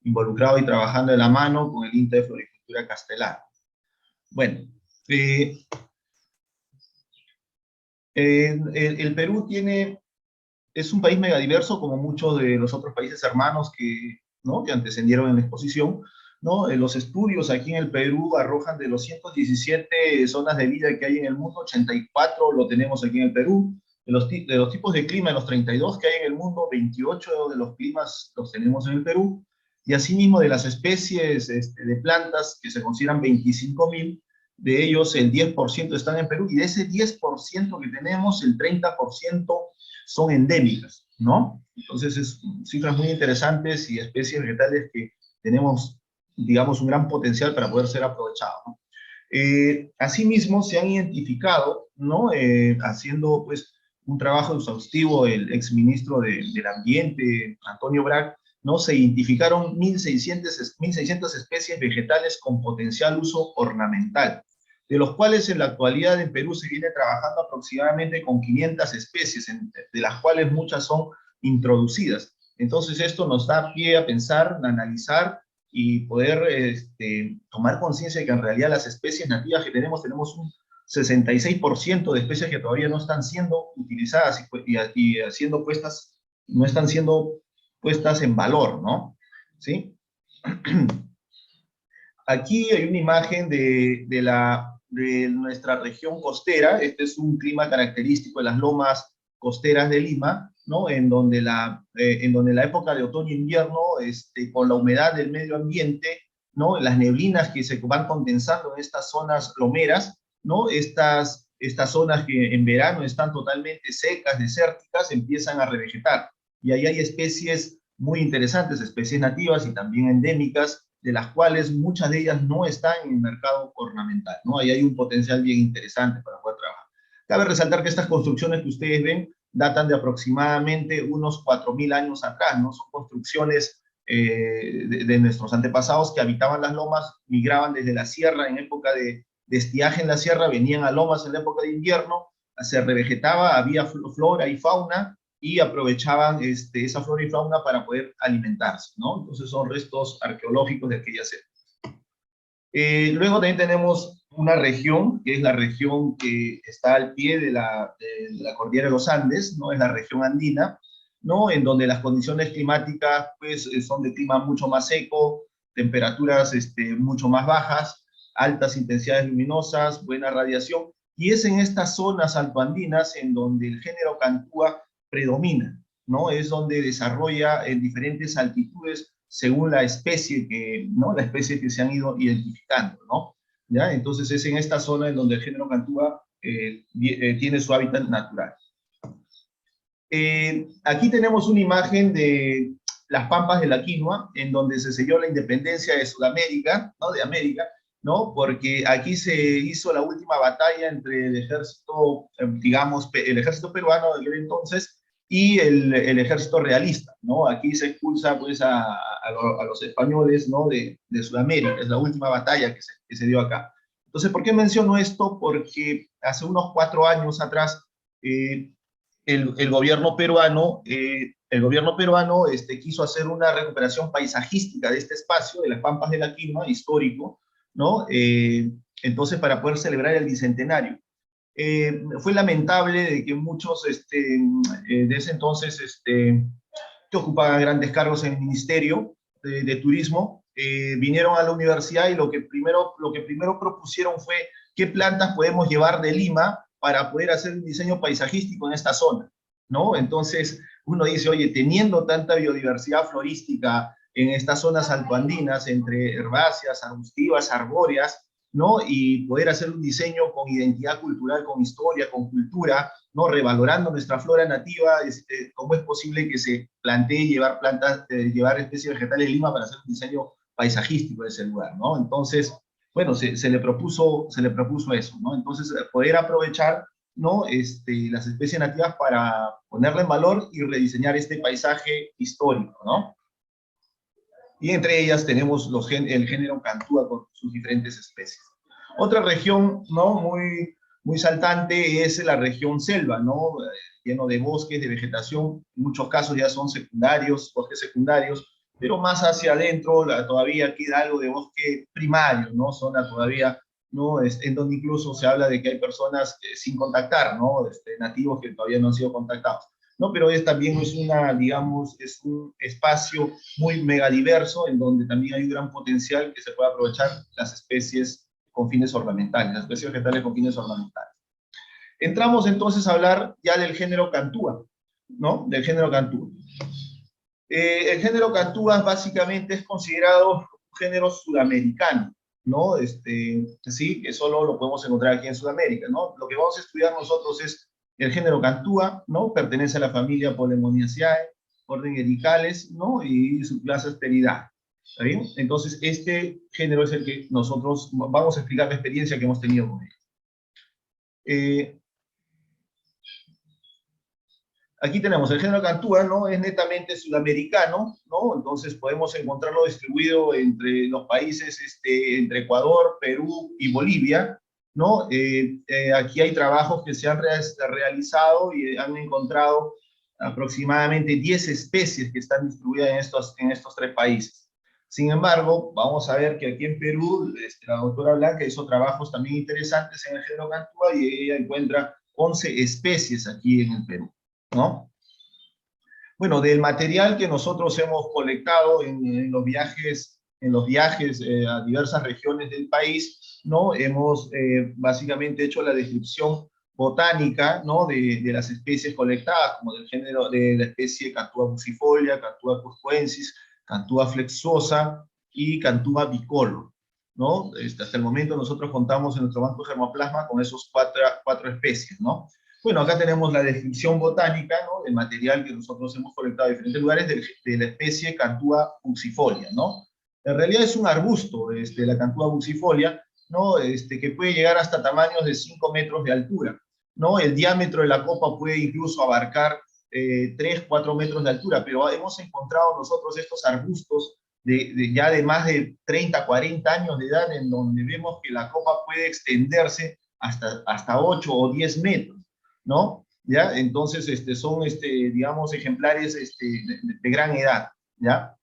involucrado y trabajando de la mano con el INTA de Floricultura Castelar. Bueno, el Perú es un país megadiverso, como muchos de los otros países hermanos ¿no?, que antecedieron en la exposición, ¿no? Los estudios aquí en el Perú arrojan de los 117 zonas de vida que hay en el mundo, 84 lo tenemos aquí en el Perú. De los tipos de clima, de los 32 que hay en el mundo, 28 de los climas los tenemos en el Perú. Y asimismo de las especies de plantas, que se consideran 25.000, de ellos el 10% están en Perú, y de ese 10% que tenemos, el 30% son endémicas, ¿no? Entonces, cifras muy interesantes y especies vegetales que tenemos, digamos, un gran potencial para poder ser aprovechados, ¿no? Asimismo, se han identificado, ¿no?, haciendo, pues, un trabajo exhaustivo, el exministro del Ambiente, Antonio Brag, ¿no?, se identificaron 1.600 especies vegetales con potencial uso ornamental, de los cuales en la actualidad en Perú se viene trabajando aproximadamente con 500 especies, de las cuales muchas son introducidas. Entonces esto nos da pie a pensar, a analizar y poder tomar conciencia de que en realidad las especies nativas que tenemos un 66% de especies que todavía no están siendo utilizadas y siendo puestas, no están siendo puestas en valor, ¿no? ¿Sí? Aquí hay una imagen de nuestra región costera. Este es un clima característico de las lomas costeras de Lima, ¿no?, en donde la época de otoño e invierno, con la humedad del medio ambiente, ¿no?, las neblinas que se van condensando en estas zonas lomeras, ¿no?, estas zonas que en verano están totalmente secas, desérticas, empiezan a revegetar. Y ahí hay especies muy interesantes, especies nativas y también endémicas, de las cuales muchas de ellas no están en el mercado ornamental, ¿no? Ahí hay un potencial bien interesante para poder trabajar. Cabe resaltar que estas construcciones que ustedes ven datan de aproximadamente unos 4.000 años atrás, ¿no? Son construcciones de nuestros antepasados que habitaban las lomas, migraban desde la sierra en época de estiaje en la sierra, venían a lomas en la época de invierno, se revegetaba, había flora y fauna, y aprovechaban esa flora y fauna para poder alimentarse, ¿no? Entonces son restos arqueológicos de aquellas épocas. Luego también tenemos una región, que es la región que está al pie de la cordillera de los Andes, ¿no? Es la región andina, ¿no?, en donde las condiciones climáticas, pues, son de clima mucho más seco, temperaturas mucho más bajas, altas intensidades luminosas, buena radiación, y es en estas zonas altoandinas en donde el género Cantúa predomina, ¿no? Es donde desarrolla en diferentes altitudes según la especie ¿no?, la especie que se han ido identificando, ¿no? ¿Ya? Entonces es en esta zona en donde el género Cantúa tiene su hábitat natural. Aquí tenemos una imagen de las pampas de la quinoa, en donde se selló la independencia de Sudamérica, ¿no?, de América, ¿no?, porque aquí se hizo la última batalla entre el ejército, digamos, el ejército peruano de aquel entonces y el ejército realista, ¿no? Aquí se expulsa, pues, a los españoles, ¿no?, de Sudamérica. Es la última batalla que se dio acá. Entonces, ¿por qué menciono esto? Porque hace unos 4 años atrás, el gobierno peruano, quiso hacer una recuperación paisajística de este espacio, de las pampas de la quinoa, histórico, ¿no? Entonces, para poder celebrar el bicentenario. Fue lamentable de que muchos de ese entonces que ocupaban grandes cargos en el Ministerio de Turismo vinieron a la universidad, y lo que primero propusieron fue qué plantas podemos llevar de Lima para poder hacer un diseño paisajístico en esta zona, ¿no? Entonces uno dice, oye, teniendo tanta biodiversidad florística en estas zonas altoandinas, entre herbáceas, arbustivas, arbóreas, ¿no?, y poder hacer un diseño con identidad cultural, con historia, con cultura, ¿no?, revalorando nuestra flora nativa, ¿cómo es posible que se plantee llevar especies vegetales de Lima para hacer un diseño paisajístico de ese lugar, ¿no? Entonces, bueno, se le propuso eso, ¿no? Entonces, poder aprovechar, ¿no?, las especies nativas para ponerla en valor y rediseñar este paisaje histórico, ¿no? Y entre ellas tenemos el género Cantúa con sus diferentes especies. Otra región, ¿no?, muy saltante es la región selva, ¿no?, lleno de bosques, de vegetación, en muchos casos ya son secundarios, bosques secundarios, pero más hacia adentro todavía queda algo de bosque primario, ¿no? Zona todavía, ¿no? En donde incluso se habla de que hay personas sin contactar, ¿no? Nativos que todavía no han sido contactados, ¿no? Pero también es una, digamos, es un espacio muy megadiverso en donde también hay un gran potencial que se puede aprovechar las especies con fines ornamentales, las especies vegetales con fines ornamentales. Entramos entonces a hablar ya del género Cantúa, ¿no? Del género Cantúa. El género Cantúa básicamente es considerado un género sudamericano, ¿no? Sí, que solo lo podemos encontrar aquí en Sudamérica, ¿no? Lo que vamos a estudiar nosotros es el género Cantúa, ¿no? Pertenece a la familia Polemoniaceae, orden Ericales, ¿no? Y su clase Asteridae. ¿Está bien? Entonces, este género es el que nosotros vamos a explicar la experiencia que hemos tenido con él. Aquí tenemos el género Cantúa, ¿no? Es netamente sudamericano, ¿no? Entonces podemos encontrarlo distribuido entre los países, entre Ecuador, Perú y Bolivia, ¿no? Aquí hay trabajos que se han realizado y han encontrado aproximadamente 10 especies que están distribuidas en estos tres países. Sin embargo, vamos a ver que aquí en Perú, la doctora Blanca hizo trabajos también interesantes en el género Cantúa y ella encuentra 11 especies aquí en el Perú, ¿no? Bueno, del material que nosotros hemos colectado en los viajes a diversas regiones del país, ¿no? Hemos básicamente hecho la descripción botánica, ¿no? De las especies colectadas, como del género de la especie Cantúa buxifolia, Cantúa cuscoensis, Cantúa flexuosa y Cantúa bicolor, ¿no? Hasta el momento nosotros contamos en nuestro banco de germoplasma con esos cuatro especies, ¿no? Bueno, acá tenemos la descripción botánica, ¿no? Del material que nosotros hemos colectado en diferentes lugares de la especie Cantúa buxifolia, ¿no? En realidad es un arbusto, la Cantúa buxifolia, ¿no? Que puede llegar hasta tamaños de 5 metros de altura, ¿no? El diámetro de la copa puede incluso abarcar 3, 4 metros de altura, pero hemos encontrado nosotros estos arbustos ya de más de 30, 40 años de edad, en donde vemos que la copa puede extenderse hasta 8 o 10 metros, ¿no? ¿Ya? Entonces, son, digamos, ejemplares de gran edad, ¿ya?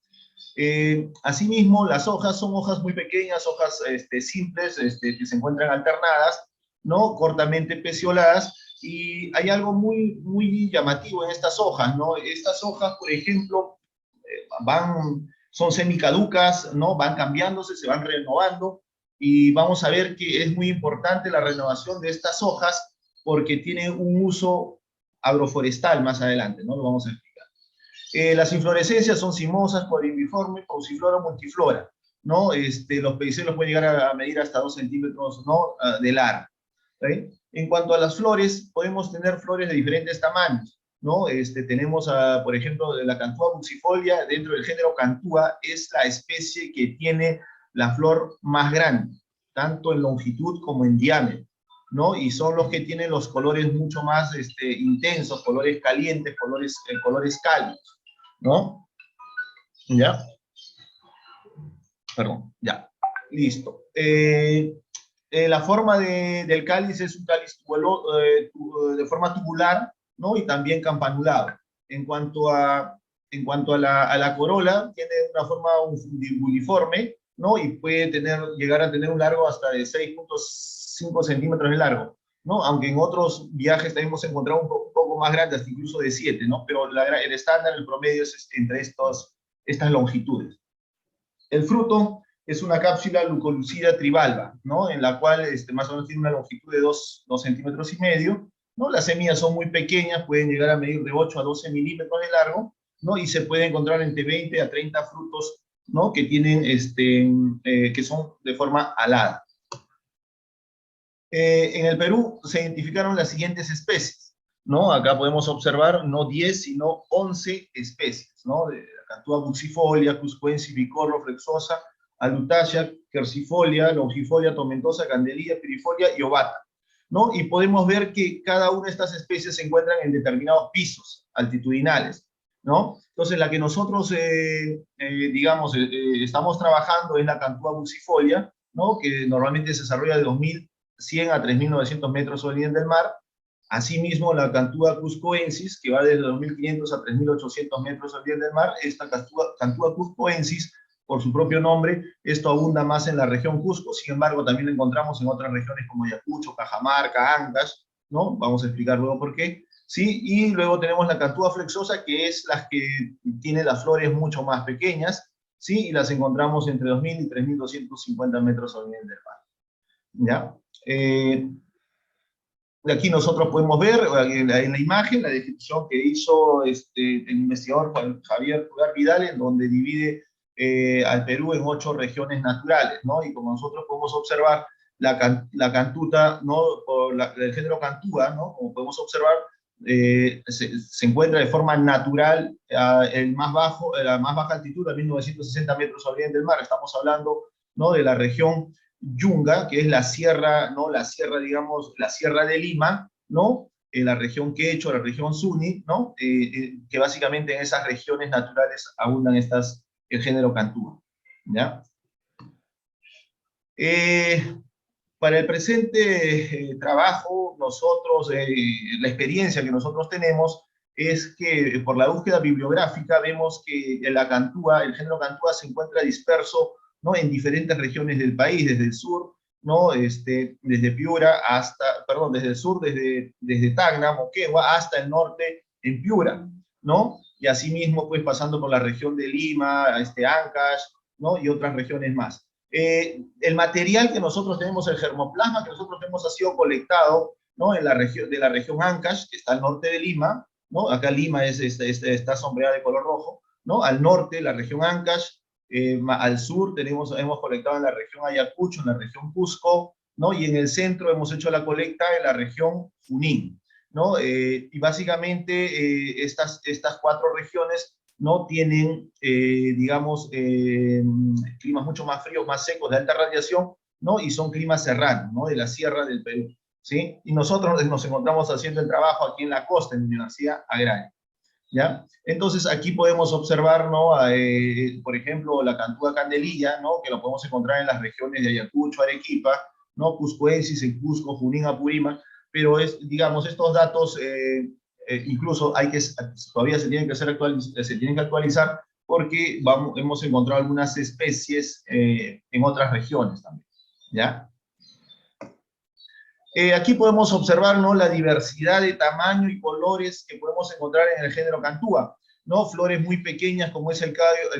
Asimismo, las hojas son hojas muy pequeñas, hojas simples, que se encuentran alternadas, ¿no? Cortamente pecioladas, y hay algo muy, muy llamativo en estas hojas, ¿no? Estas hojas, por ejemplo, son semicaducas, ¿no? Van cambiándose, se van renovando, y vamos a ver que es muy importante la renovación de estas hojas porque tiene un uso agroforestal más adelante, ¿no? Lo vamos a explicar. Las inflorescencias son cimosas, polimorfiformes, pauciflora, multiflora, ¿no? Los pedicelos pueden llegar a medir hasta 2 centímetros, ¿no? De largo. ¿Sí? En cuanto a las flores, podemos tener flores de diferentes tamaños, ¿no? Tenemos, por ejemplo, la Cantúa buxifolia, dentro del género Cantúa, es la especie que tiene la flor más grande, tanto en longitud como en diámetro, ¿no? Y son los que tienen los colores mucho más intensos, colores calientes, colores cálidos, ¿no? ¿Ya? Perdón, ya. Listo. La forma del cáliz es un cáliz de forma tubular, ¿no? Y también campanulado. En cuanto a la corola, tiene una forma uniforme, ¿no? Y puede llegar a tener un largo hasta de 6.5 centímetros de largo, ¿no? Aunque en otros viajes también hemos encontrado un poco más grandes, hasta incluso de 7, ¿no? Pero el estándar, el promedio es entre estas longitudes. El fruto es una cápsula Lucolucida trivalva, ¿no? En la cual más o menos tiene una longitud de 2 centímetros y medio, ¿no? Las semillas son muy pequeñas, pueden llegar a medir de 8 a 12 milímetros de largo, ¿no? Y se puede encontrar entre 20 a 30 frutos, ¿no? Que tienen, que son de forma alada. En el Perú se identificaron las siguientes especies, ¿no? Acá podemos observar no 10, sino 11 especies, ¿no? De la Cantúa buxifolia, cuscoensis, bicolor, flexosa, alutacia, quercifolia, longifolia, tomentosa, candelilla, pirifolia y ovata, ¿no? Y podemos ver que cada una de estas especies se encuentran en determinados pisos altitudinales, ¿no? Entonces, la que nosotros, digamos, estamos trabajando es la Cantúa buxifolia, ¿no? Que normalmente se desarrolla de 2100 a 3900 metros sobre el nivel del mar, Asimismo, la Cantúa cuscoensis, que va desde 2.500 a 3.800 metros al nivel del mar, esta Cantúa cuscoensis, por su propio nombre, esto abunda más en la región Cusco, sin embargo, también lo encontramos en otras regiones como Ayacucho, Cajamarca, Ancash, ¿no? Vamos a explicar luego por qué. ¿Sí? Y luego tenemos la Cantúa flexosa, que es la que tiene las flores mucho más pequeñas, ¿sí? Y las encontramos entre 2.000 y 3.250 metros al nivel del mar. ¿Ya? Aquí nosotros podemos ver en la imagen la descripción que hizo el investigador Javier Pulgar Vidal, en donde divide al Perú en 8 regiones naturales, ¿no? Y como nosotros podemos observar, la cantuta, ¿no? El género cantúa, ¿no? Como podemos observar, se encuentra de forma natural el más bajo, la más baja altitud, a 1.960 metros sobre el nivel del mar. Estamos hablando, ¿no? De la región Yunga, que es la sierra, ¿no? La sierra, digamos, la sierra de Lima, ¿no? La región Quechua, la región Suni, ¿no? Que básicamente en esas regiones naturales abundan el género cantúa, ¿ya? Para el presente trabajo, nosotros, la experiencia que nosotros tenemos es que por la búsqueda bibliográfica vemos que la cantúa, el género cantúa se encuentra disperso, ¿no? En diferentes regiones del país, desde el sur, ¿no? Desde Piura hasta, perdón, desde el sur, desde Tacna, Moquegua, hasta el norte en Piura, ¿no? Y asimismo, pues pasando por la región de Lima, Ancash, ¿no? Y otras regiones más. El material que nosotros tenemos, el germoplasma que nosotros tenemos, ha sido colectado, ¿no? En la región, de la región Ancash, que está al norte de Lima, ¿no? Acá Lima está sombreada de color rojo, ¿no? Al norte, la región Ancash, al sur hemos colectado en la región Ayacucho, en la región Cusco, ¿no? Y en el centro hemos hecho la colecta en la región Junín, ¿no? Y básicamente estas 4 regiones no tienen, digamos, climas mucho más fríos, más secos, de alta radiación, ¿no? Y son climas serranos, ¿no? De la sierra del Perú, ¿sí? Y nosotros nos encontramos haciendo el trabajo aquí en la costa, en la Universidad Agraria, ¿ya? Entonces aquí podemos observar, ¿no? Por ejemplo, la Cantúa candelilla, ¿no? Que lo podemos encontrar en las regiones de Ayacucho, Arequipa, ¿no? Cuscoensis, en Cusco, Junín, Apurímac, pero digamos, estos datos incluso todavía se tienen que actualizar porque hemos encontrado algunas especies en otras regiones también, ¿ya? Aquí podemos observar, ¿no? La diversidad de tamaño y colores que podemos encontrar en el género Cantúa, ¿no? Flores muy pequeñas, como es el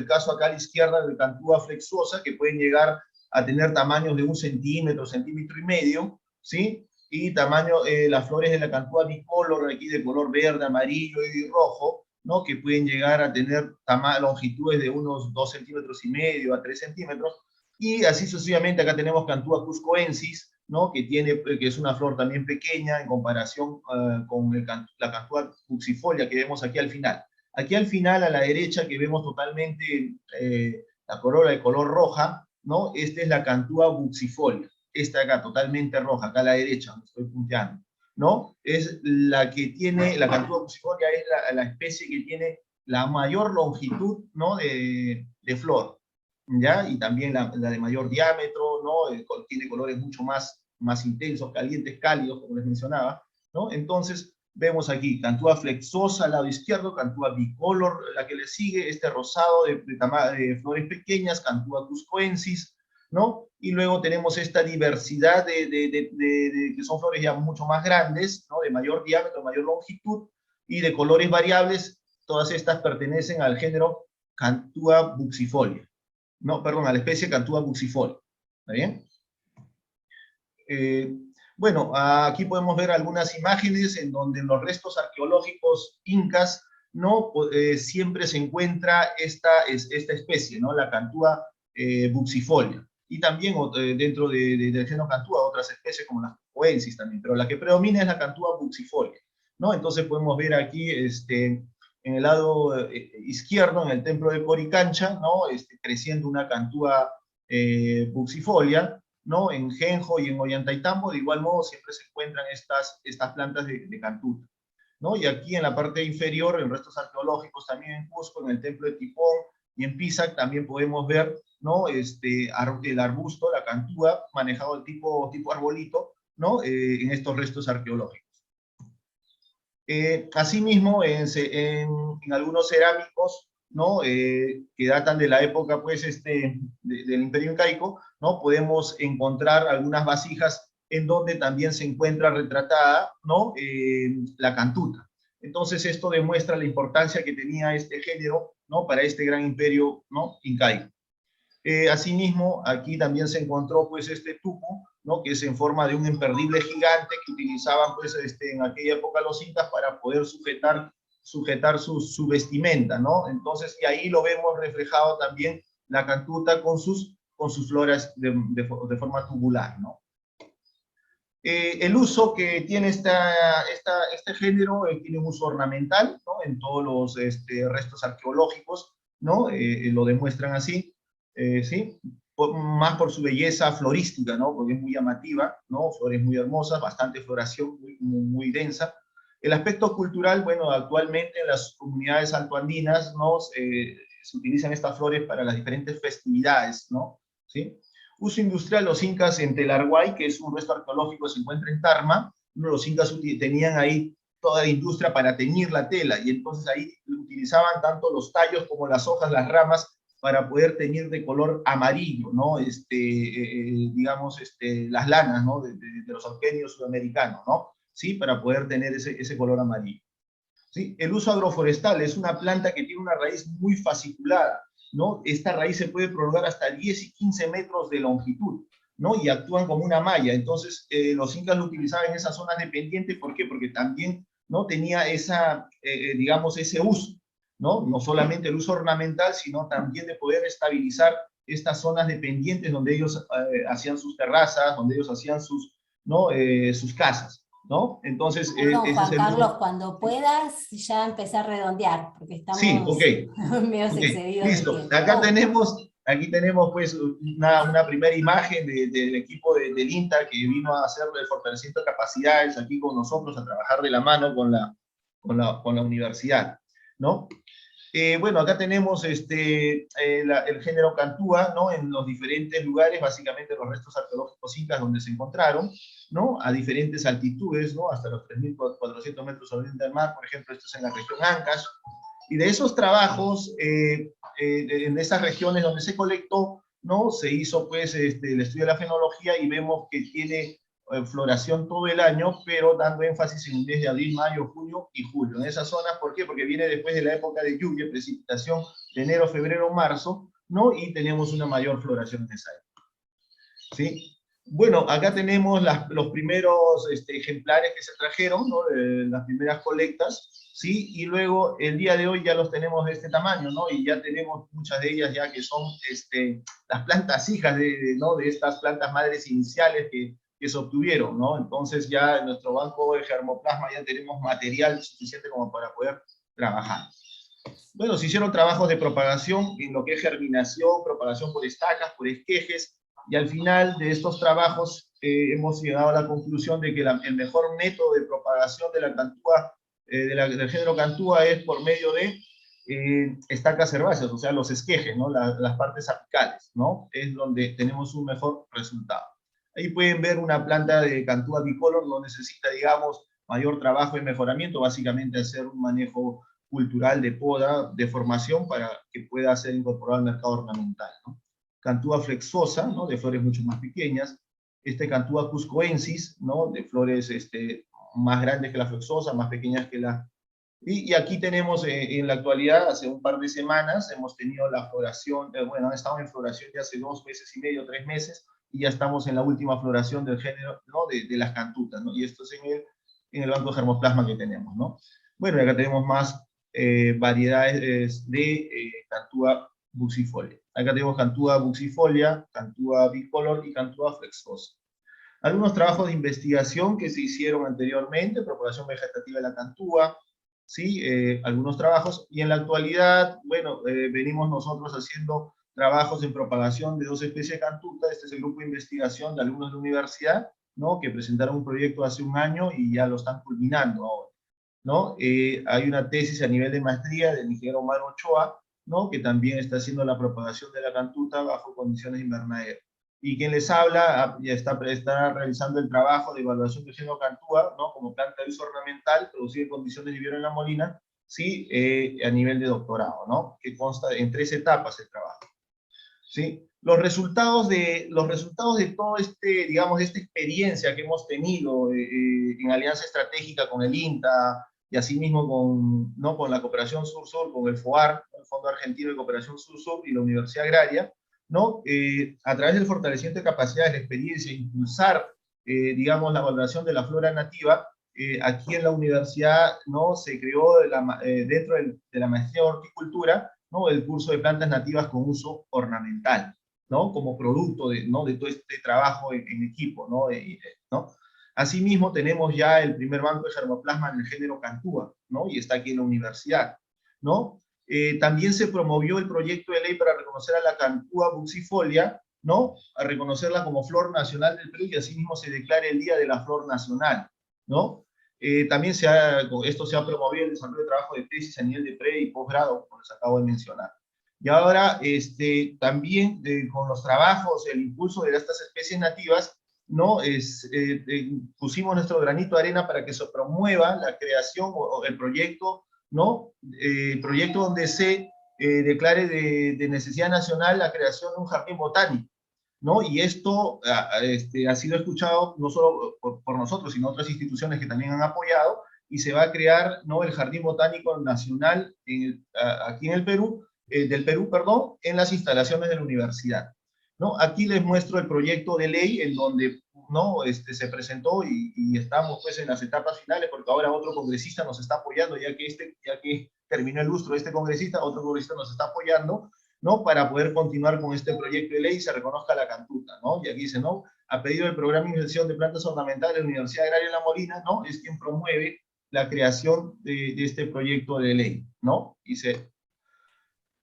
caso acá a la izquierda de Cantúa flexuosa, que pueden llegar a tener tamaños de 1 centímetro, centímetro y medio, ¿sí? Y las flores de la Cantúa bicolor, aquí de color verde, amarillo y rojo, ¿no? Que pueden llegar a tener longitudes de unos 2 centímetros y medio a 3 centímetros, y así sucesivamente. Acá tenemos Cantúa cuscoensis, ¿no? Que es una flor también pequeña en comparación con la Cantúa buxifolia que vemos aquí al final. Aquí al final, a la derecha, que vemos totalmente la corola de color roja, ¿no? Esta es la Cantúa buxifolia. Esta acá, totalmente roja, acá a la derecha, donde estoy punteando, ¿no? Es la que tiene, la Cantúa buxifolia es la especie que tiene la mayor longitud, ¿no? de flor, ¿ya? Y también la de mayor diámetro, ¿no? Tiene colores mucho más intensos, calientes, cálidos, como les mencionaba, ¿no? Entonces, vemos aquí Cantúa flexosa al lado izquierdo, Cantúa bicolor, la que le sigue, rosado de flores pequeñas, Cantúa cuscoensis, ¿no? Y luego tenemos esta diversidad que son flores ya mucho más grandes, ¿no? De mayor diámetro, mayor longitud, y de colores variables. Todas estas pertenecen al género Cantúa buxifolia. No, perdón, a la especie Cantúa buxifolia. ¿Está bien? Bueno, aquí podemos ver algunas imágenes en donde en los restos arqueológicos incas, ¿no? Siempre se encuentra esta especie, ¿no? La Cantúa buxifolia. Y también dentro del género Cantúa, otras especies como las coensis también, pero la que predomina es la Cantúa buxifolia, ¿no? Entonces podemos ver aquí, en el lado izquierdo, en el templo de Coricancha, ¿no? Creciendo una Cantúa buxifolia, ¿no? En Genjo y en Ollantaytambo, de igual modo, siempre se encuentran estas plantas de cantuta, ¿no? Y aquí en la parte inferior, en restos arqueológicos, también en Cusco, en el templo de Tipón y en Pisac, también podemos ver, ¿no? El arbusto, la cantúa, manejado el tipo arbolito, ¿no? En estos restos arqueológicos. Asimismo, en algunos cerámicos, ¿no? Que datan de la época, pues, del Imperio Incaico, ¿no? Podemos encontrar algunas vasijas en donde también se encuentra retratada, ¿no? La cantuta. Entonces, esto demuestra la importancia que tenía este género, ¿no? Para este gran imperio, ¿no? Incaico. Asimismo, aquí también se encontró pues este tuco, ¿no? Que es en forma de un imperdible gigante que utilizaban pues en aquella época los incas para poder sujetar su vestimenta, ¿no? Entonces, y ahí lo vemos reflejado también la cantuta con sus floras de forma tubular, ¿no? El uso que tiene este género tiene un uso ornamental, ¿no? En todos los restos arqueológicos, ¿no? Lo demuestran así, ¿sí? Más por su belleza florística, ¿no? Porque es muy llamativa, ¿no? Flores muy hermosas, bastante floración, muy densa. El aspecto cultural, bueno, actualmente en las comunidades altoandinas, ¿no? Se utilizan estas flores para las diferentes festividades, ¿no? ¿Sí? Uso industrial, los incas en Telarguay, que es un resto arqueológico que se encuentra en Tarma, los incas tenían ahí toda la industria para teñir la tela, y entonces ahí utilizaban tanto los tallos como las hojas, las ramas, para poder teñir de color amarillo, ¿no? Digamos, las lanas, ¿no? De los orquídeos sudamericanos, ¿no? ¿Sí? Para poder tener ese color amarillo. ¿Sí? El uso agroforestal es una planta que tiene una raíz muy fasciculada, ¿no? Esta raíz se puede prolongar hasta 10 y 15 metros de longitud, ¿no? Y actúan como una malla. Entonces, los incas lo utilizaban en esas zonas de pendiente, ¿por qué? Porque también, ¿no? Tenía digamos, ese uso, ¿no? No solamente el uso ornamental, sino también de poder estabilizar estas zonas de pendientes donde ellos hacían sus terrazas, donde ellos hacían ¿no? Sus casas. ¿No? Entonces, Perdón, ese es Juan el Carlos, uso. cuando puedas ya empezar a redondear, porque Sí, ok, estamos medio ok, excedidos de listo. tiempo. Oh, Aquí tenemos pues una primera imagen del equipo del INTA que vino a hacer el fortalecimiento de capacidades aquí con nosotros, a trabajar de la mano con la universidad, ¿no? Bueno, acá tenemos el género Cantúa, ¿no? En los diferentes lugares, básicamente los restos arqueológicos incas donde se encontraron, ¿no? A diferentes altitudes, ¿no? Hasta los 3.400 metros sobre el nivel del mar, por ejemplo, esto es en la región Ancash. Y de esos trabajos, en esas regiones donde se colectó, ¿no? Se hizo pues el estudio de la fenología y vemos que tiene floración todo el año, pero dando énfasis en el mes de abril, mayo, junio y julio. En esas zonas, ¿por qué? Porque viene después de la época de lluvia, precipitación de enero, febrero, marzo, ¿no? Y tenemos una mayor floración en esa época. ¿Sí? Bueno, acá tenemos los primeros ejemplares que se trajeron, ¿no? Las primeras colectas, ¿sí? Y luego el día de hoy ya los tenemos de este tamaño, ¿no? Y ya tenemos muchas de ellas ya que son las plantas hijas ¿no? De estas plantas madres iniciales que se obtuvieron, ¿no? Entonces ya en nuestro banco de germoplasma ya tenemos material suficiente como para poder trabajar. Bueno, se hicieron trabajos de propagación en lo que es germinación, propagación por estacas, por esquejes, y al final de estos trabajos hemos llegado a la conclusión de que el mejor método de propagación de la cantúa, del género cantúa es por medio de estacas herbáceas, o sea, los esquejes, ¿no? Las partes apicales, ¿no? Es donde tenemos un mejor resultado. Ahí pueden ver una planta de cantúa bicolor, no necesita, digamos, mayor trabajo y mejoramiento, básicamente hacer un manejo cultural de poda, de formación para que pueda ser incorporado al mercado ornamental, ¿no? Cantúa flexosa, ¿no? De flores mucho más pequeñas. Cantúa cuscoensis, ¿no? De flores más grandes que la flexosa, más pequeñas que la... Y aquí tenemos en la actualidad, hace un par de semanas, hemos tenido la floración, bueno, han estado en floración ya hace 2 meses y medio, 3 meses, y ya estamos en la última floración del género, ¿no? De las cantutas, ¿no? Y esto es en el banco de germoplasma que tenemos, ¿no? Bueno, y acá tenemos más variedades de Cantúa buxifolia. Acá tenemos Cantúa buxifolia, Cantúa bicolor y Cantúa flexosa. Algunos trabajos de investigación que se hicieron anteriormente, propagación vegetativa de la Cantúa, ¿sí? Algunos trabajos, y en la actualidad, bueno, venimos nosotros haciendo trabajos en propagación de 2 especies de cantuta. Este es el grupo de investigación de alumnos de la universidad, ¿no? Que presentaron un proyecto hace un año y ya lo están culminando ahora, ¿no? Hay una tesis a nivel de maestría del ingeniero Omar Ochoa, ¿no? Que también está haciendo la propagación de la cantuta bajo condiciones de invernadero. Y quien les habla ya está realizando el trabajo de evaluación de Cantúa, ¿no? Como planta de uso ornamental, producida en condiciones de vivero en La Molina, sí, a nivel de doctorado, ¿no? Que consta en 3 etapas el trabajo. ¿Sí? Los resultados de todo digamos, de esta experiencia que hemos tenido en alianza estratégica con el INTA y asimismo ¿no? con la Cooperación Sur-Sur, con el FOAR, el Fondo Argentino de Cooperación Sur-Sur y la Universidad Agraria, ¿no? A través del fortalecimiento de capacidades, de experiencia, impulsar, digamos, la valoración de la flora nativa, aquí en la universidad, ¿no? Se creó dentro de la maestría de horticultura, ¿no? El curso de plantas nativas con uso ornamental, ¿no? Como producto ¿no? de todo este trabajo en equipo, ¿no? ¿no? Asimismo, tenemos ya el primer banco de germoplasma en el género Cantúa, ¿no? Y está aquí en la universidad, ¿no? También se promovió el proyecto de ley para reconocer a la Cantúa buxifolia, ¿no? A reconocerla como flor nacional del Perú y asimismo se declara el Día de la Flor Nacional, ¿no? También esto se ha promovido el desarrollo de trabajo de tesis a nivel de pre y posgrado, como les acabo de mencionar. Y ahora, también con los trabajos, el impulso de estas especies nativas, ¿no? Pusimos nuestro granito de arena para que se promueva la creación o el proyecto, ¿no? Proyecto donde se declare de necesidad nacional la creación de un jardín botánico, ¿no? Y esto ha sido escuchado no solo por nosotros, sino otras instituciones que también han apoyado, y se va a crear, ¿no? El Jardín Botánico Nacional aquí en el Perú, del Perú, perdón, en las instalaciones de la universidad, ¿no? Aquí les muestro el proyecto de ley en donde, ¿no? Se presentó y estamos pues en las etapas finales, porque ahora otro congresista nos está apoyando, ya que terminó el lustro de este congresista, otro congresista nos está apoyando, ¿no? Para poder continuar con este proyecto de ley y se reconozca la cantuta, ¿no? Y aquí dice, ¿no? A pedido del Programa de Inversión de Plantas Ornamentales de la Universidad Agraria de La Molina, ¿no? Es quien promueve la creación de este proyecto de ley, ¿no? Dice,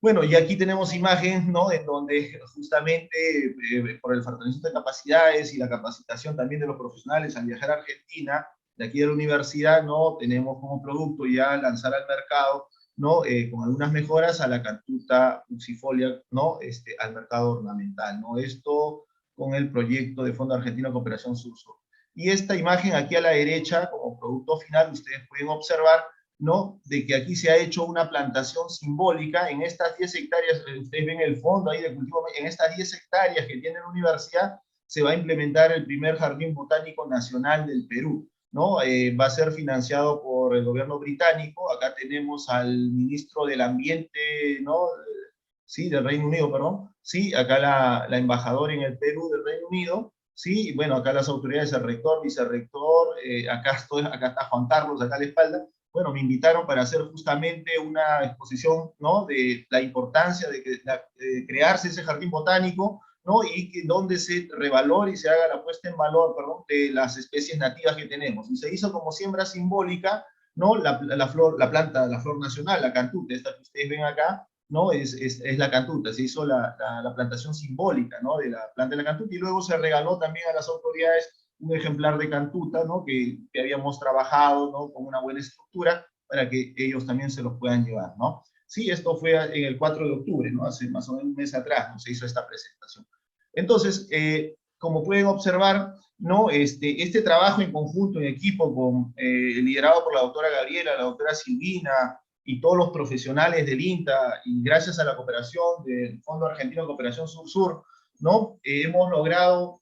bueno, y aquí tenemos imagen, ¿no? En donde justamente por el fortalecimiento de capacidades y la capacitación también de los profesionales al viajar a Argentina, de aquí de la universidad, ¿no? Tenemos como producto ya lanzar al mercado, ¿no? Con algunas mejoras a la cantuta buxifolia, ¿no? Al mercado ornamental, ¿no? Esto con el proyecto de Fondo Argentino de Cooperación Sur-Sur. Y esta imagen aquí a la derecha, como producto final, ustedes pueden observar, ¿no? De que aquí se ha hecho una plantación simbólica en estas 10 hectáreas, ustedes ven el fondo ahí de cultivo, en estas 10 hectáreas que tiene la universidad, se va a implementar el primer jardín botánico nacional del Perú, ¿no? Va a ser financiado por el gobierno británico. Acá tenemos al ministro del Ambiente, ¿no? Sí, del Reino Unido, perdón. Sí, acá la embajadora en el Perú del Reino Unido. Sí, y bueno, acá las autoridades, el rector, vicerrector, acá está Juan Carlos, acá a la espalda. Bueno, me invitaron para hacer justamente una exposición, ¿no? De la importancia de crearse ese jardín botánico, ¿no? Y donde se revalore y se haga la puesta en valor, perdón, de las especies nativas que tenemos. Y se hizo como siembra simbólica, ¿no? La flor nacional, la cantuta, esta que ustedes ven acá, ¿no? Es la cantuta, se hizo la plantación simbólica, ¿no? De la planta de la cantuta, y luego se regaló también a las autoridades un ejemplar de cantuta, ¿no? Que habíamos trabajado, ¿no? Con una buena estructura para que ellos también se los puedan llevar, ¿no? Sí, esto fue en el 4 de octubre, ¿no? Hace más o menos un mes atrás, ¿no? Se hizo esta presentación. Entonces, como pueden observar, ¿no? Este trabajo en conjunto, en equipo, liderado por la doctora Gabriela, la doctora Silvina, y todos los profesionales del INTA, y gracias a la cooperación del Fondo Argentino de Cooperación Sur-Sur, ¿no? Hemos logrado